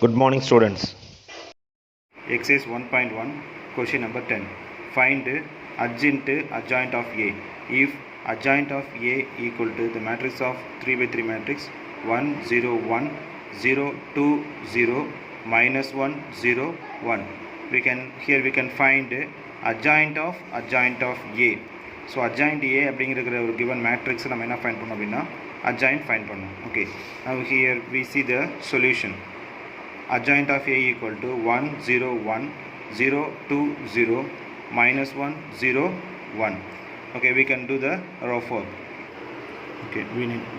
Good morning, students. Exercise 1.1, question number 10. Find adjoint of A. If adjoint of A equal to the matrix of 3 by 3 matrix 1 0 1 0 2 0 minus 1 0 1. We can find adjoint of A. So adjoint A அப்படிங்கிற ஒரு given matrix நம்ம என்ன find பண்ணோம் அப்படின்னா adjoint find பண்ணோம். Okay. Now here we see the solution. Adjoint of A equal to 1 0 1 0 2 0 minus 1 0 1. Okay, we can do the row 4. Okay,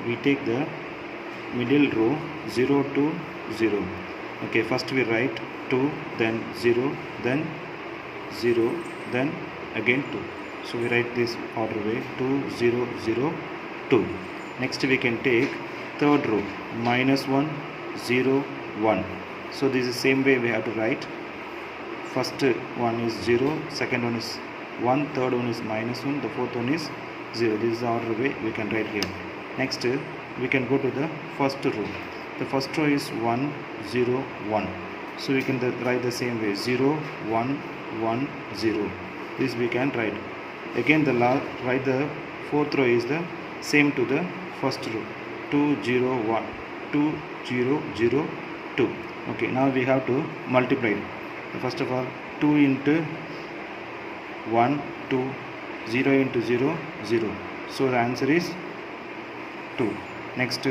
we take the middle row 0 to 0. Okay, first we write 2, then 0, then 0, then again 2. So we write this order way 2 0 0 2. Next we can take third row minus 1 0 1. So this is same way we have to write. First one is 0, second one is 1, third one is minus 1, the fourth one is 0. This is the order way we can write here. Next we can go to the first row. The first row is 1 0 1. So we can write the same way 0 1 1 0. This we can write. Again write the fourth row is the same to the first row 2 0 1 2 0 0 2. Okay, now we have to multiply. First of all 2 into 1 2 0 into 0 0. So the answer is 2. Next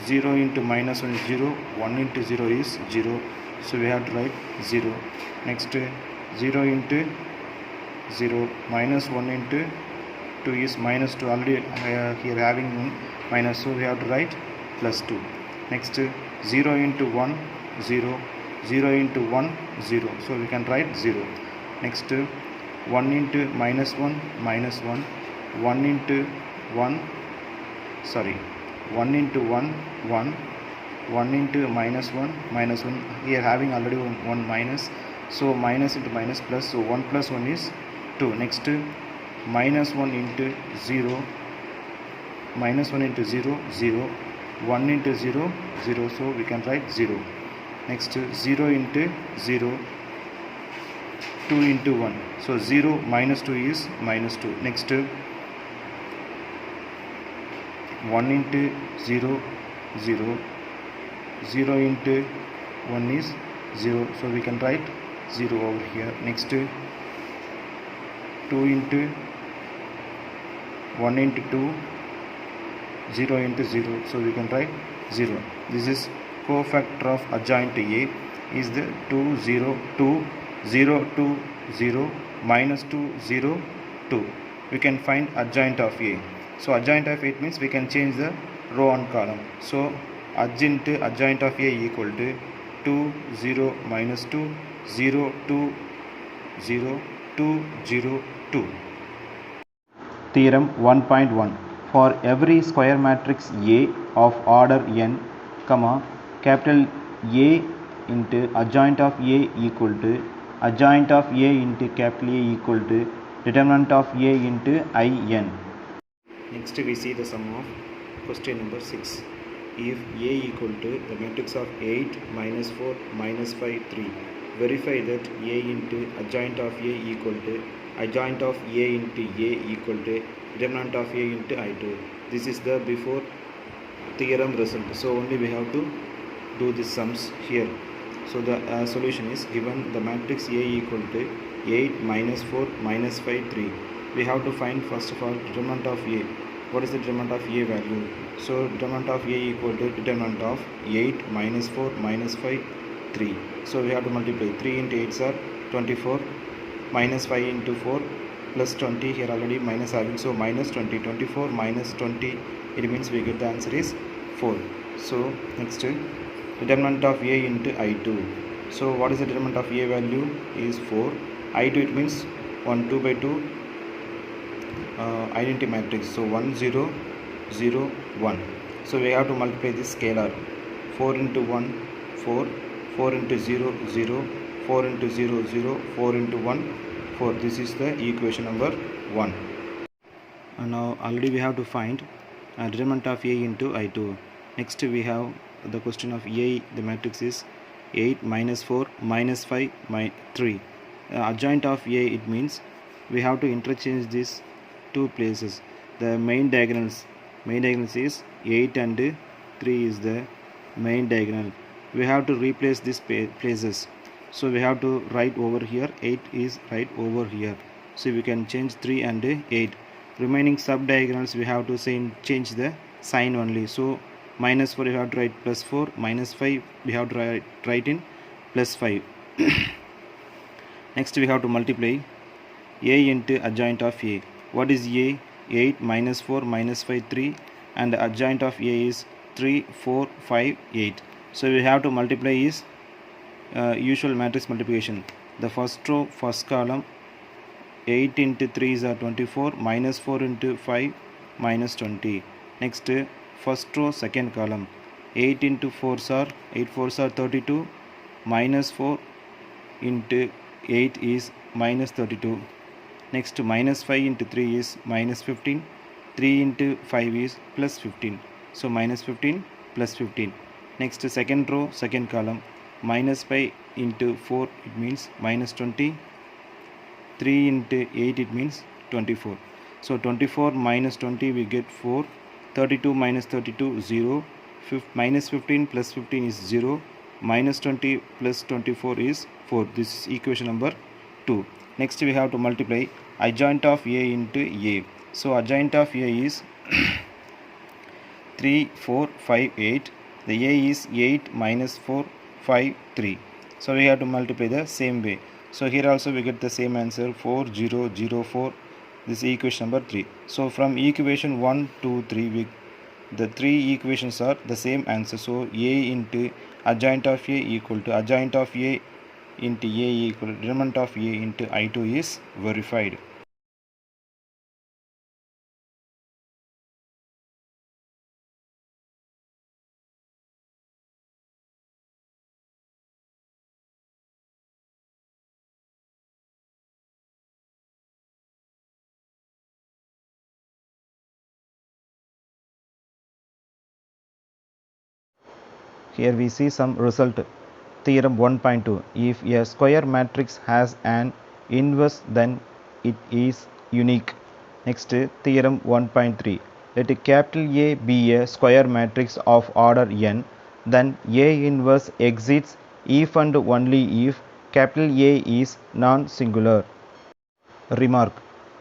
0 into minus 1 is 0, 1 into 0 is 0. So we have to write 0. Next 0 into 0 minus 1 into 2 is minus 2. Already here having minus, so we have to write plus 2. Next 0 into 1 0, 0 into 1 0. So we can write 0. Next 1 into minus 1 minus 1, 1 into 1 sorry 1 into 1 1, 1 into minus 1 minus 1. Here having already one minus, so minus into minus plus, so 1 plus 1 is 2. Next minus 1 into 0, minus 1 into 0 0, 1 into 0 0. So we can write 0. Next 0 into 0, 2 into 1. So 0 minus 2 is minus 2. Next 1 into 0 0, 0 into 1 is 0. So we can write 0 over here. Next 2 into 1 into 2, 0 into 0. So we can write 0. This is cofactor of adjoint A is the 2 0 2 0 2 0 minus 2 0 2. We can find adjoint of A. So adjoint of it means we can change the row and column. So adjoint of A equal to 2 0 minus 2 0 2 0 2 0 2. Theorem 1.1. For every square matrix A of order n, capital A into adjoint of A equal to adjoint of A into capital A equal to determinant of A into in. Next we see the sum of question number 6. If A equal to the matrix of 8 minus 4 minus 5 3, verify that A into adjoint of A equal to adjoint of A into A equal to determinant of A into I2. This is the before theorem result. So only we have to do the sums here. So the solution is given the matrix A equal to 8 minus 4 minus 5 3. We have to find first of all determinant of A. What is the determinant of A value? So determinant of A equal to determinant of 8 minus 4 minus 5 3. So we have to multiply 3 into 8 are 24, minus 5 into 4 plus 20. Here already minus having, so minus 20. 24 minus 20, it means we get the answer is 4. So next determinant of A into I2. So what is the determinant of A value is 4. I2 it means 1 2 by 2 identity matrix. So 1 0 0 1. So we have to multiply this scalar. 4 into 1 4, 4 into 0 0, 4 into 0 0, 4 into 1 4. This is the equation number 1. And now already we have to find determinant of A into I2. Next we have the question of A, the matrix is 8 minus 4 minus 5 minus 3. Adjoint of A, it means we have to interchange these two places. The main diagonals is 8 and 3 is the main diagonal. We have to replace these places. So we have to write over here 8 is right over here. So we can change 3 and 8. Remaining sub diagonals we have to change the sign only. So minus 4 we have to write plus 4, minus 5 we have to write in plus 5. Next we have to multiply A into adjoint of A. What is A? 8 minus 4 minus 5 3, and the adjoint of A is 3 4 5 8. So we have to multiply is usual matrix multiplication. The first row first column 8 into 3 is 24, minus 4 into 5 minus 20. Next first row second column 8 into 4s are 8 4s are 32, minus 4 into 8 is minus 32. Next minus 5 into 3 is minus 15, 3 into 5 is plus 15. So minus 15 plus 15. Next second row second column minus 5 into 4 it means minus 20, 3 into 8 it means 24. So 24 minus 20 we get 4, 32 minus 32 0, minus 15 plus 15 is 0, minus 20 plus 24 is 4. This is equation number 2. Next we have to multiply adjoint of A into A. So adjoint of A is 3 4 5 8. The A is 8 minus 4 5 3. So we have to multiply the same way. So here also we get the same answer 4 0 0 4. This is equation number 3. So from equation 1 2 3 the three equations are the same answer. So A into adjoint of A equal to adjoint of A into A equal to determinant of A into I2 is verified. Here we see some result. Theorem 1.2. If a square matrix has an inverse, then it is unique. Next, theorem 1.3. Let capital A be a square matrix of order n, then A inverse exists if and only if capital A is non-singular. Remark: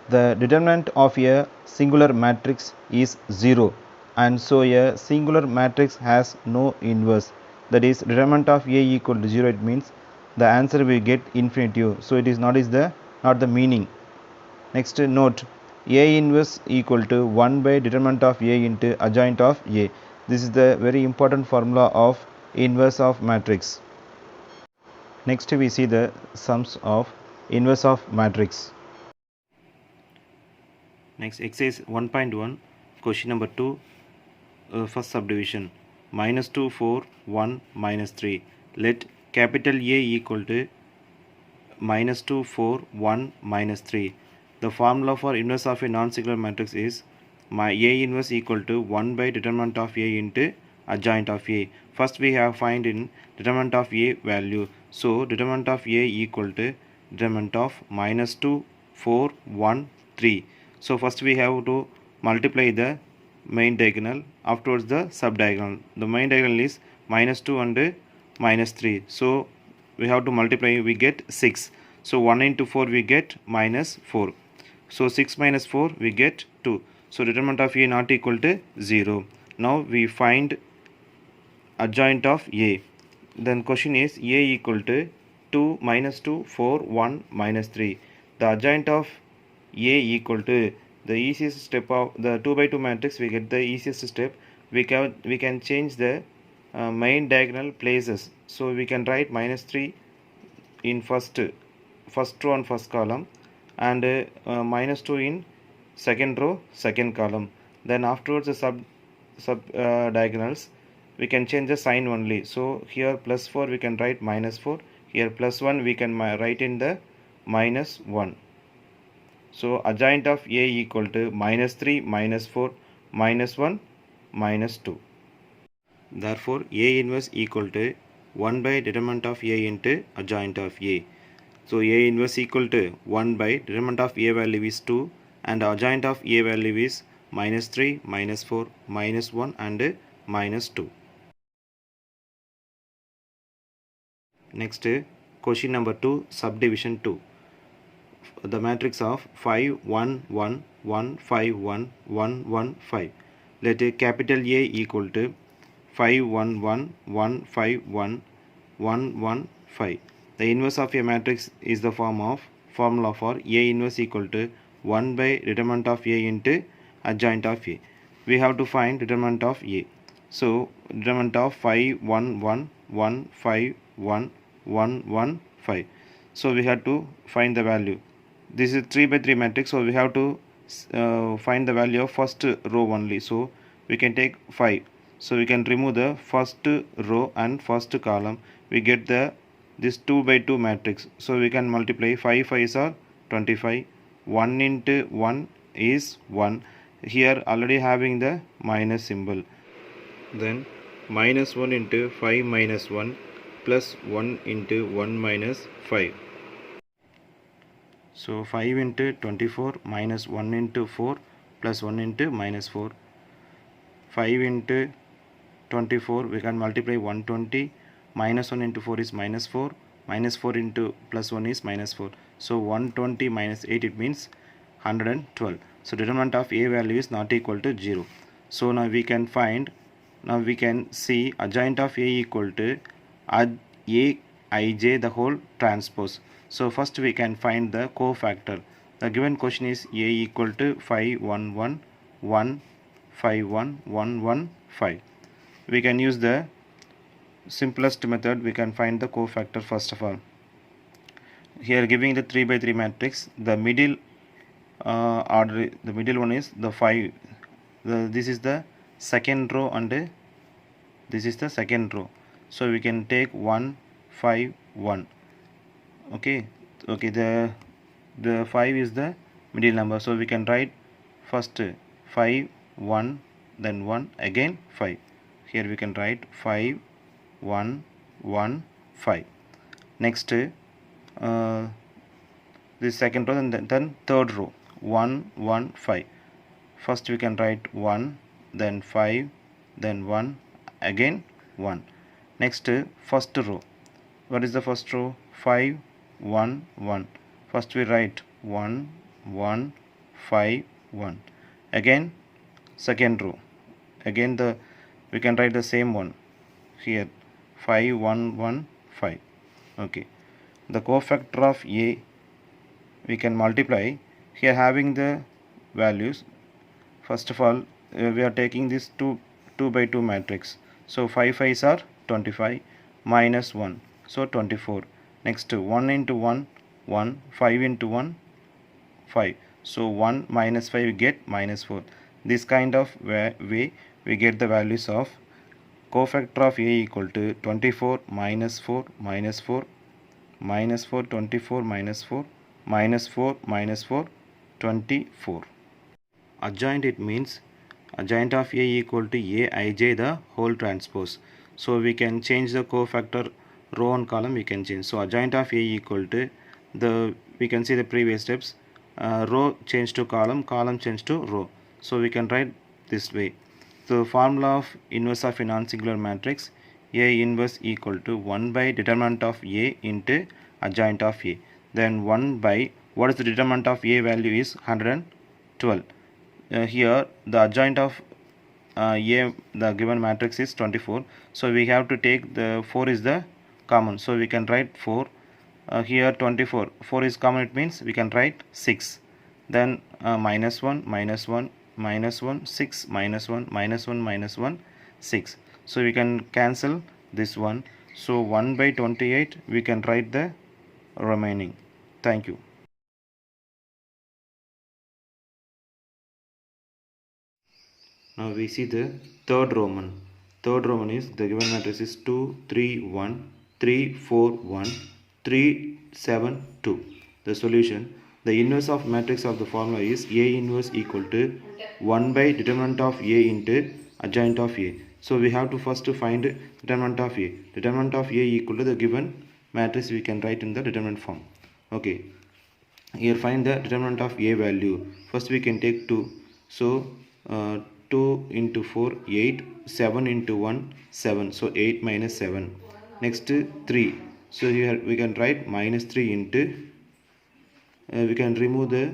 the determinant of a singular matrix is 0, and so a singular matrix has no inverse. That is, determinant of A equal to 0, it means the answer we get infinitive. So it is not the meaning. Next, note A inverse equal to 1 by determinant of A into adjoint of A. This is the very important formula of inverse of matrix. Next we see the sums of inverse of matrix. Next, exercise 1.1, question number 2, first subdivision, minus 2, 4, 1, minus 3. Let capital A equal to minus 2, 4, 1, minus 3. The formula for inverse of a non-singular matrix is A inverse equal to 1 by determinant of A into adjoint of A. First we have find in determinant of A value. So determinant of A equal to determinant of minus 2, 4, 1, 3. So first we have to multiply the main diagonal, afterwards the sub diagonal. The main diagonal is minus 2 and minus 3. So we have to multiply, we get 6. So 1 into 4 we get minus 4. So 6 minus 4 we get 2. So determinant of A not equal to 0. Now we find adjoint of A. Then question is A equal to 2 minus 2, 4, 1, minus 3. The adjoint of A equal to the easiest step of the 2 by 2 matrix, we get the easiest step. We can change the main diagonal places. So we can write minus 3 in first row and first column, and minus 2 in second row second column. Then afterwards the sub diagonals we can change the sign only. So here plus 4 we can write minus 4, here plus 1 we can write in the minus 1. So adjoint of A equal to minus 3, minus 4, minus 1, minus 2. Therefore, A inverse equal to 1 by determinant of A into adjoint of A. So, A inverse equal to 1 by determinant of A value is 2 and adjoint of A value is minus 3, minus 4, minus 1 and minus 2. Next, question number 2, subdivision 2. The matrix of 5, 1, 1, 1, 5, 1, 1, 1, 5. Let capital A equal to 5, 1, 1, 1, 5, 1, 1, 1, 5. The inverse of a matrix is the formula for A inverse equal to 1 by determinant of A into adjoint of A. We have to find determinant of A. So, determinant of 5, 1, 1, 1, 5, 1, 1, 1, 5. So, we have to find the value. This is 3 by 3 matrix, so we have to find the value of first row only. So, we can take 5. So, we can remove the first row and first column. We get this 2 by 2 matrix. So, we can multiply 5 5s are 25. 1 into 1 is 1. Here already having the minus symbol. Then minus 1 into 5 minus 1 plus 1 into 1 minus 5. So 5 into 24 minus 1 into 4 plus 1 into minus 4. 5 into 24 we can multiply 120. Minus 1 into 4 is minus 4. Minus 4 into plus 1 is minus 4. So 120 minus 8 it means 112. So determinant of A value is not equal to 0. So now we can see adjoint of A equal to A ij the whole transpose. So first we can find the cofactor. The given question is A equal to 5 1 1 1 5 1 1 1 5. We can use the simplest method. We can find the cofactor first of all. Here giving the 3 by 3 matrix, the middle order, the middle one is the 5. This is the second row and this is the second row. So we can take 1 5 1. Okay, the 5 is the middle number, so we can write first 5 1 then 1 again 5. Here we can write 5 1 1 5. Next this second row and then third row 1 1 5. First we can write 1 then 5 then 1 again 1. Next first row, what is the first row? 5 1 1. First we write 1 1 5 1. Again second row, again we can write the same one here 5 1 1 5. Okay, the cofactor of A we can multiply. Here having the values, first of all we are taking this 2 by 2 matrix. So 5 5s are 25 minus 1, so 24. Next 1 into 1 1, 5 into 1 5. So 1 minus 5 we get minus 4. This kind of way we get the values of cofactor of A equal to 24 minus 4 minus 4 minus 4 24 minus 4 minus 4 minus 4 24. Adjoint, it means adjoint of A equal to Aij the whole transpose. So we can change the cofactor row and column, we can change. So adjoint of A equal to we can see the previous steps, row change to column, column change to row. So we can write this way. The formula of inverse of a non-singular matrix, A inverse equal to 1 by determinant of A into adjoint of A. Then 1 by, what is the determinant of A value is 112. Here the adjoint of A, the given matrix is 24. So we have to take the 4 is the common. So we can write 4. Here 24. 4 is common, it means we can write 6. Then minus 1, minus 1, minus 1, 6, minus 1, minus 1, minus 1, 6. So we can cancel this one. So 1 by 28 we can write the remaining. Thank you. Now we see the third Roman. Third Roman is the given matrix is 2 3 1 3 4 1 3 7 2. The solution, the inverse of matrix of the formula is A inverse equal to 1 by determinant of A into adjoint of A. So we have to first find determinant of A. Determinant of A equal to the given matrix we can write in the determinant form. Okay. Here find the determinant of A value. First we can take 2. So 2 into 4 8, 7 into 1 7. So 8 minus 7. Next 3. So here we can write minus 3 into we can remove the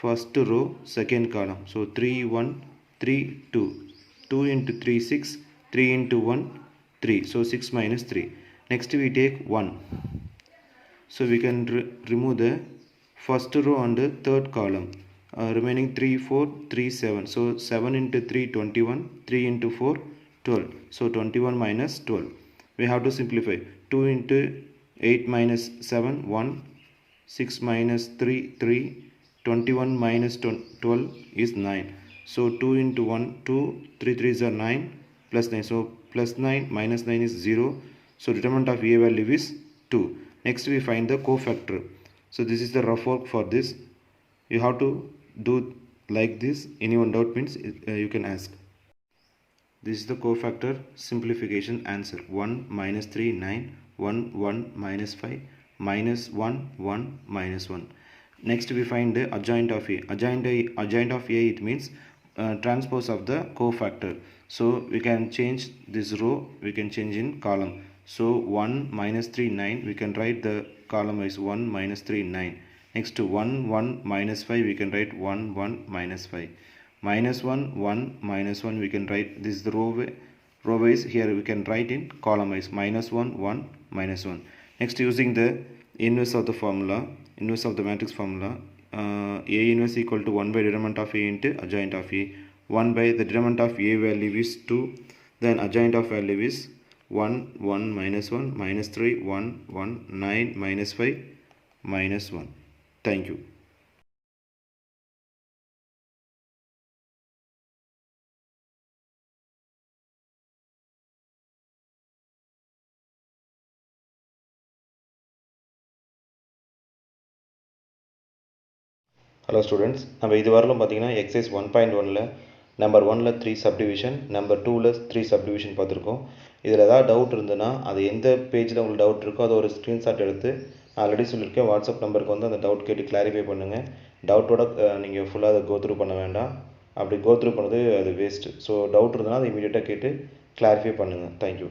first row second column. So 3 1 3 2. 2 into 3 6. 3 into 1 3. So 6 minus 3. Next we take 1. So we can remove the first row and the third column. Remaining 3 4 3 7. So 7 into 3 21. 3 into 4 12. So 21 minus 12. We have to simplify. 2 into 8 minus 7 1. 6 minus 3 3. 21 minus 12 is 9. So 2 into 1 2. 3 3s are 9 plus 9. So plus 9 minus 9 is 0. So determinant of A value is 2. Next we find the cofactor. So this is the rough work for this. You have to do like this. Anyone doubt means you can ask. This is the cofactor simplification answer. 1 minus 3 9. 1 1 minus 5 minus 1 1 minus 1. Next we find the adjoint of A. Adjoint of A, it means transpose of the cofactor. So we can change this row, we can change in column. So 1 minus 3 9, we can write the column as 1 minus 3 9. Next to 1 1 minus 5, we can write 1 1 minus 5. Minus 1 1 minus 1, we can write this is the row wise. Here we can write in column wise minus 1 1 minus 1. Next, using the inverse of the formula, inverse of the matrix formula, A inverse equal to 1 by determinant of A into adjoint of A. 1 by the determinant of A value is 2, then adjoint of value is 1 1 minus 1 minus 3 1 1 9 minus 5 minus 1. Thank you. Hello students, நம்ம இது வரலும் பார்த்தீங்கன்னா exercise 1.1ல் number 1ல் 3 subdivision, number 2ல் 3 subdivision பார்த்துருக்கோம். இதில் ஏதாவது doubt இருந்ததுன்னா அது எந்த பேஜில் உங்களுக்கு டவுட் இருக்கோ அதை ஒரு ஸ்க்ரீன்ஷாட் எடுத்து நான் ஆல்ரெடி சொல்லியிருக்கேன் வாட்ஸ்அப் நம்பருக்கு வந்து அந்த டவுட் கேட்டு கிளாரிஃபை பண்ணுங்கள். டவுட்டோட நீங்கள் ஃபுல்லாக அதை கோத்ரூ பண்ண வேண்டாம். அப்படி கோத்ரூ பண்ணது அது வேஸ்ட்டு. ஸோ டவுட் இருந்ததுன்னா அதை இமீடியட்டாக கேட்டு கிளாரிஃபை பண்ணுங்கள். தேங்க்யூ.